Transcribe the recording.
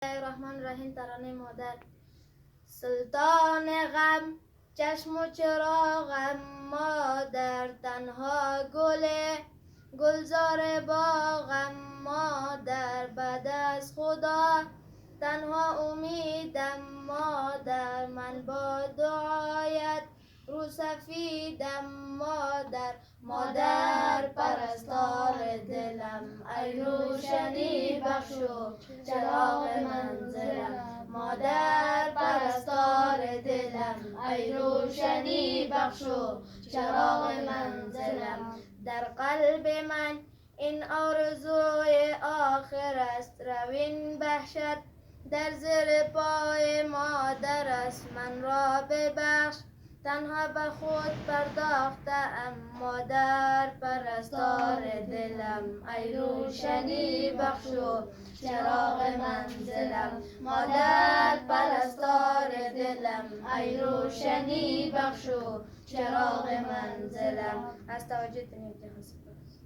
الرحمن الرحیم. ترانه مادر. سلطان غم چشم و چراغم مادر، تنها گلزار باغم مادر، بعد از خدا تنها امیدم مادر، من با دعایت رو سفیدم مادر. مادر پرستار دلم، ای روشنی بخشو چراغ منزلم. مادر پرستار دلم، ای روشنی بخشو چراغ منزلم. در قلب من این آرزوی آخر است، روین وحشت در زیر پای مادر است. من را ببخش تنها به خود پرداختم، مادر پرستار دلم، ای روشنی بخشو چراغ منزلم. مادر پرستار دلم، ای روشنی بخشو چراغ منزلم. از توجهتون یک جهان سپاس.